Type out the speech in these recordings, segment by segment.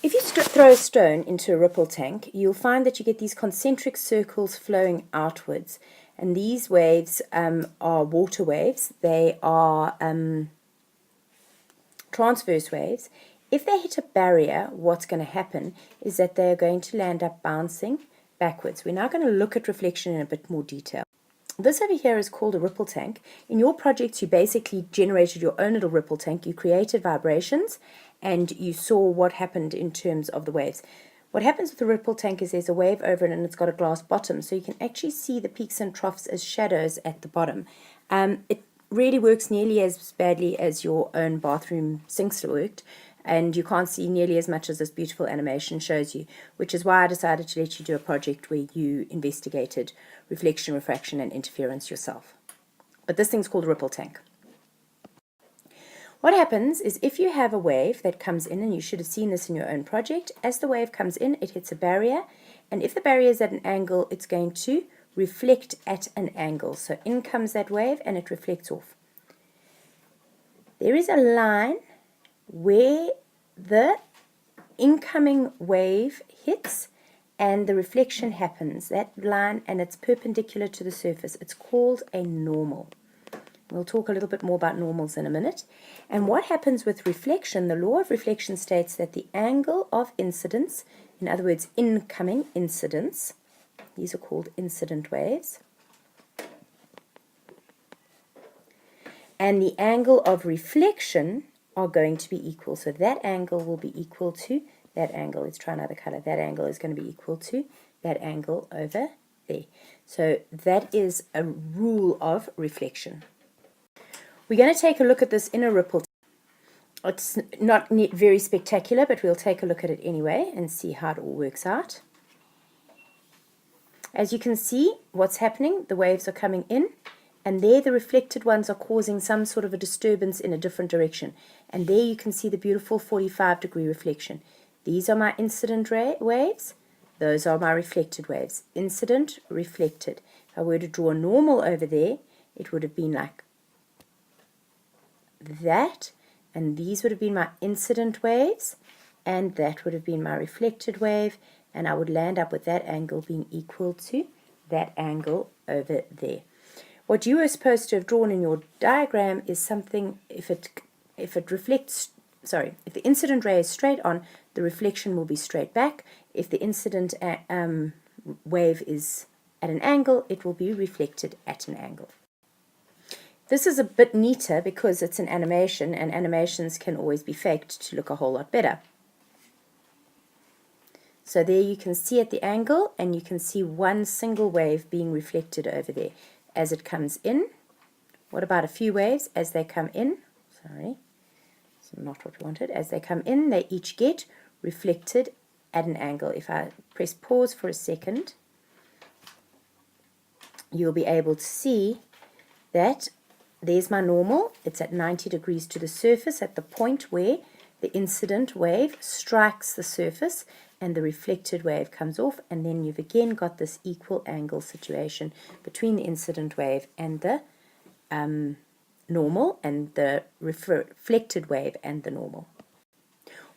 If you throw a stone into a ripple tank, you'll find that you get these concentric circles flowing outwards. And these waves are water waves. They are transverse waves. If they hit a barrier, what's going to happen is that they're going to land up bouncing backwards. We're now going to look at reflection in a bit more detail. This over here is called a ripple tank. In your projects, you basically generated your own little ripple tank. You created vibrations and you saw what happened in terms of the waves. What happens with the ripple tank is there's a wave over it and it's got a glass bottom, so you can actually see the peaks and troughs as shadows at the bottom. It really works nearly as badly as your own bathroom sinks worked, and you can't see nearly as much as this beautiful animation shows you, which is why I decided to let you do a project where you investigated reflection, refraction, and interference yourself. But this thing's called a ripple tank. What happens is if you have a wave that comes in, and you should have seen this in your own project, as the wave comes in, it hits a barrier, and if the barrier is at an angle, it's going to reflect at an angle. So in comes that wave and it reflects off. There is a line where the incoming wave hits and the reflection happens. That line, and it's perpendicular to the surface. It's called a normal. We'll talk a little bit more about normals in a minute. And what happens with reflection, the law of reflection states that the angle of incidence, in other words, incoming incidence, these are called incident waves, and the angle of reflection are going to be equal. So that angle will be equal to that angle. Let's try another color. That angle is going to be equal to that angle over there. So that is a rule of reflection. We're going to take a look at this in a ripple. It's not very spectacular, but we'll take a look at it anyway and see how it all works out. As you can see, what's happening, the waves are coming in, and there the reflected ones are causing some sort of a disturbance in a different direction. And there you can see the beautiful 45-degree reflection. These are my incident waves. Those are my reflected waves. Incident, reflected. If I were to draw a normal over there, it would have been like that, and these would have been my incident waves, and that would have been my reflected wave, and I would land up with that angle being equal to that angle over there. What you were supposed to have drawn in your diagram is something, if the incident ray is straight on, the reflection will be straight back. If the incident wave is at an angle, it will be reflected at an angle. This is a bit neater because it's an animation, and animations can always be faked to look a whole lot better. So there you can see at the angle, and you can see one single wave being reflected over there as it comes in. What about a few waves as they come in? Sorry, it's not what we wanted. As they come in, they each get reflected at an angle. If I press pause for a second, you'll be able to see that there's my normal. It's at 90 degrees to the surface at the point where the incident wave strikes the surface and the reflected wave comes off, and then you've again got this equal angle situation between the incident wave and the normal, and the reflected wave and the normal.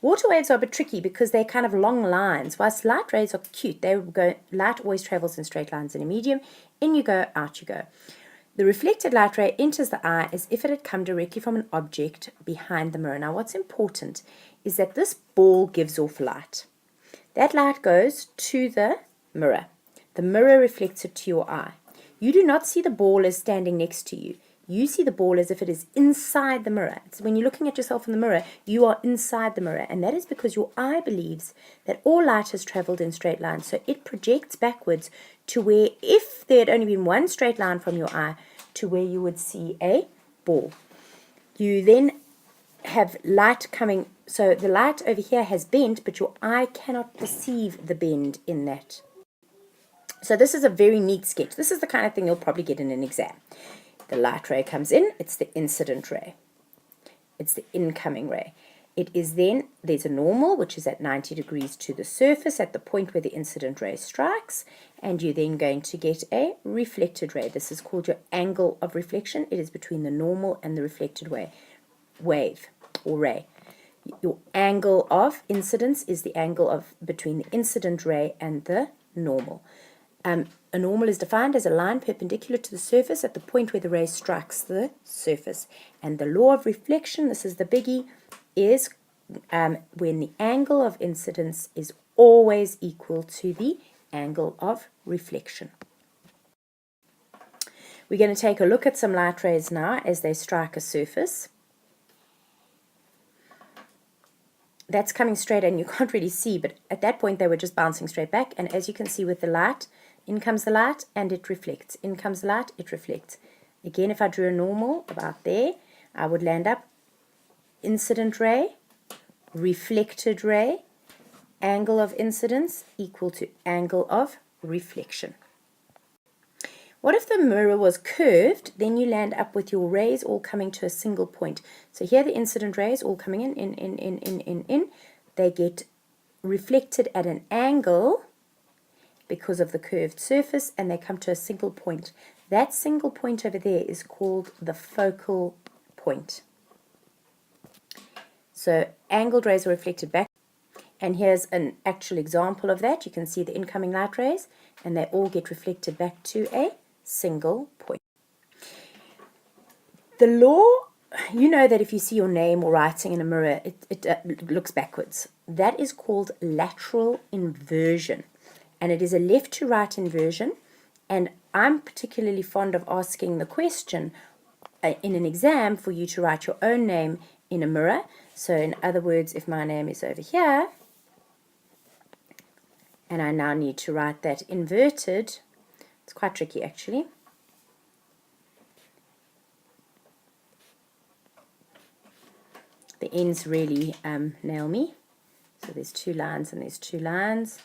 Water waves are a bit tricky because they're kind of long lines. Whilst light rays are cute, light always travels in straight lines in a medium. In you go, out you go. The reflected light ray enters the eye as if it had come directly from an object behind the mirror. Now what's important is that this ball gives off light. That light goes to the mirror. The mirror reflects it to your eye. You do not see the ball as standing next to you. You see the ball as if it is inside the mirror. So when you're looking at yourself in the mirror, you are inside the mirror, and that is because your eye believes that all light has traveled in straight lines. So it projects backwards to where, if there had only been one straight line from your eye, to where you would see a ball. You then have light coming, so the light over here has bent, but your eye cannot perceive the bend in that. So this is a very neat sketch. This is the kind of thing you'll probably get in an exam. The light ray comes in, it's the incident ray. It's the incoming ray. It is then, there's a normal, which is at 90 degrees to the surface at the point where the incident ray strikes, and you're then going to get a reflected ray. This is called your angle of reflection. It is between the normal and the reflected wave or ray. Your angle of incidence is the angle between the incident ray and the normal. A normal is defined as a line perpendicular to the surface at the point where the ray strikes the surface. And the law of reflection, this is the biggie, is when the angle of incidence is always equal to the angle of reflection. We're going to take a look at some light rays now as they strike a surface. That's coming straight and you can't really see, but at that point they were just bouncing straight back. And as you can see with the light, in comes the light and it reflects. In comes the light, it reflects. Again, if I drew a normal about there, I would land up incident ray, reflected ray, angle of incidence equal to angle of reflection. What if the mirror was curved? Then you land up with your rays all coming to a single point. So here the incident rays all coming in. They get reflected at an angle because of the curved surface, and they come to a single point. That single point over there is called the focal point. So angled rays are reflected back. And here's an actual example of that. You can see the incoming light rays, and they all get reflected back to a single point. The law, you know that if you see your name or writing in a mirror, it looks backwards. That is called lateral inversion, and it is a left to right inversion. And I'm particularly fond of asking the question in an exam for you to write your own name in a mirror. So in other words, if my name is over here, and I now need to write that inverted, it's quite tricky actually. The ends really nail me. So there's two lines and there's two lines,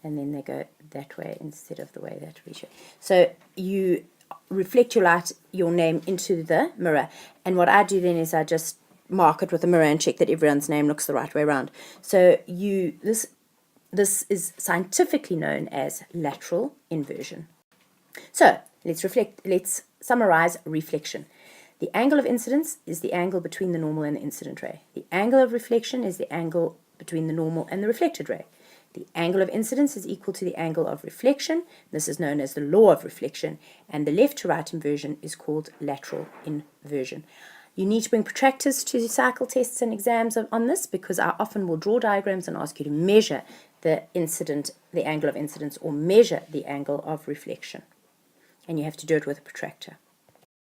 and then they go that way instead of the way that we should. So you reflect your light, your name into the mirror, and what I do then is I just mark it with a mirror and check that everyone's name looks the right way around. So this is scientifically known as lateral inversion. So let's summarize reflection. The angle of incidence is the angle between the normal and the incident ray. The angle of reflection is the angle between the normal and the reflected ray. The angle of incidence is equal to the angle of reflection. This is known as the law of reflection, and the left to right inversion is called lateral inversion. You need to bring protractors to cycle tests and exams on this, because I often will draw diagrams and ask you to measure the angle of incidence, or measure the angle of reflection. And you have to do it with a protractor.